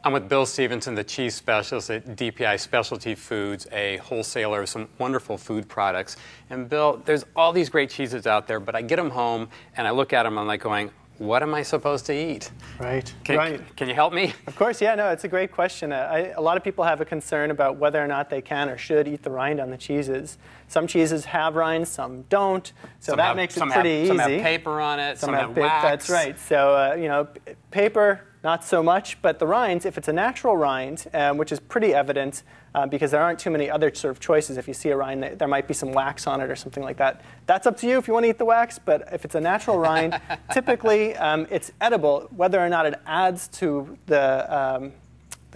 I'm with Bill Stephenson, the cheese specialist at DPI Specialty Foods, a wholesaler of some wonderful food products. And Bill, there's all these great cheeses out there, but I get them home and I look at them and I'm like going, what am I supposed to eat? Right. Can you help me? Of course, yeah, no, it's a great question. A lot of people have a concern about whether or not they can or should eat the rind on the cheeses. Some cheeses have rinds, some don't, so that makes it pretty easy. Some have paper on it, some have wax. That's right. So, you know, paper, not so much, but the rinds, if it's a natural rind, which is pretty evident because there aren't too many other sort of choices. If you see a rind, there might be some wax on it or something like that. That's up to you if you want to eat the wax, but if it's a natural rind, typically it's edible. Whether or not it adds to the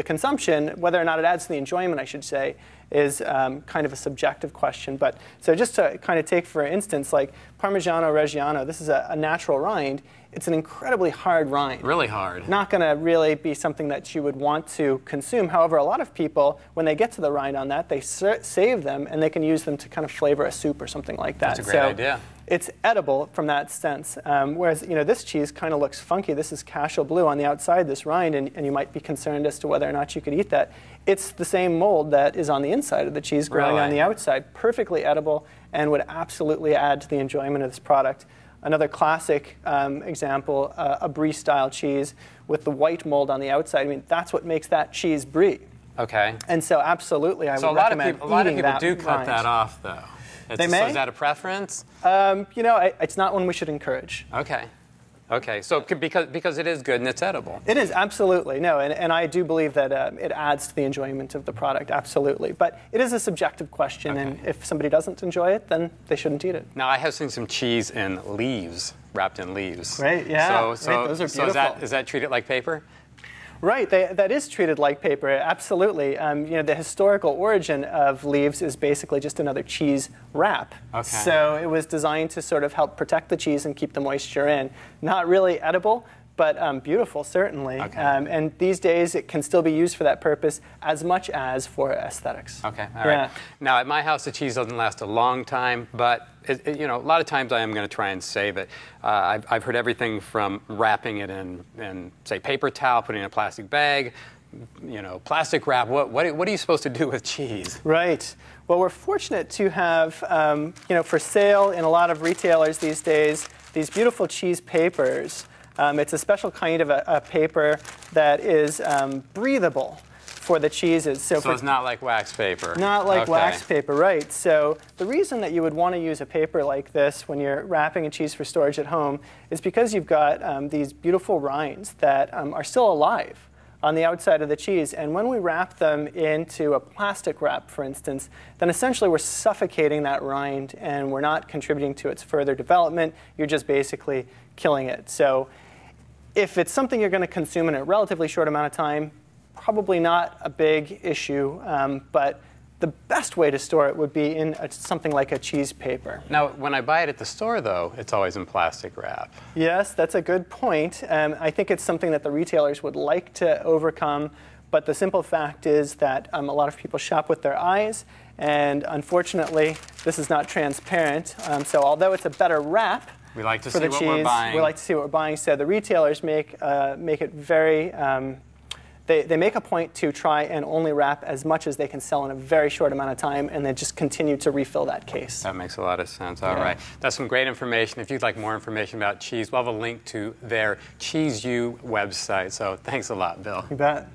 consumption, whether or not it adds to the enjoyment, I should say, is kind of a subjective question. But so just to kind of take, for instance, like Parmigiano Reggiano, this is a natural rind. It's an incredibly hard rind. Really hard. Not going to really be something that you would want to consume. However, a lot of people, when they get to the rind on that, they save them and they can use them to kind of flavor a soup or something like that. That's a great idea. It's edible from that sense. Whereas, you know, this cheese kind of looks funky. This is Cashel Blue on the outside, this rind, and you might be concerned as to whether or not you could eat that. It's the same mold that is on the inside of the cheese growing on the outside. Perfectly edible and would absolutely add to the enjoyment of this product. Another classic example, a brie-style cheese with the white mold on the outside. I mean, that's what makes that cheese brie. Okay. And so absolutely, I would recommend a lot of people that do cut rind. that off, though. They may. So is that a preference? You know, it's not one we should encourage. Okay. Okay, so because it is good and it's edible. It is, absolutely. No, and I do believe that it adds to the enjoyment of the product, absolutely. But it is a subjective question, and if somebody doesn't enjoy it, then they shouldn't eat it. Now, I have seen some cheese in leaves, wrapped in leaves. Right, yeah. So those are beautiful. So is that treated like paper? Right, that is treated like paper, absolutely. You know, the historical origin of leaves is basically just another cheese wrap. Okay. So it was designed to sort of help protect the cheese and keep the moisture in. Not really edible, but beautiful, certainly. Okay. And these days, it can still be used for that purpose as much as for aesthetics. Okay, all right. Now, at my house, the cheese doesn't last a long time, but you know, a lot of times I am going to try and save it. I've heard everything from wrapping it in, say, paper towel, putting it in a plastic bag, you know, plastic wrap. What are you supposed to do with cheese? Right. Well, we're fortunate to have, you know, for sale in a lot of retailers these days, these beautiful cheese papers. It's a special kind of a paper that is breathable for the cheeses. So it's not like wax paper. Not like wax paper, right. So the reason that you would want to use a paper like this when you're wrapping a cheese for storage at home is because you've got these beautiful rinds that are still alive on the outside of the cheese. And when we wrap them into a plastic wrap, for instance, then essentially we're suffocating that rind and we're not contributing to its further development. You're just basically killing it. So if it's something you're going to consume in a relatively short amount of time, probably not a big issue, but the best way to store it would be in something like a cheese paper. Now, when I buy it at the store, though, it's always in plastic wrap. Yes, that's a good point. I think it's something that the retailers would like to overcome, but the simple fact is that a lot of people shop with their eyes, and unfortunately, this is not transparent. So although it's a better wrap, we like to for see the what cheese, we're buying. We like to see what we're buying. So the retailers make it very. They make a point to try and only wrap as much as they can sell in a very short amount of time, and then just continue to refill that case. That makes a lot of sense. All right. That's some great information. If you'd like more information about cheese, we'll have a link to their Cheese U website. So thanks a lot, Bill. You bet.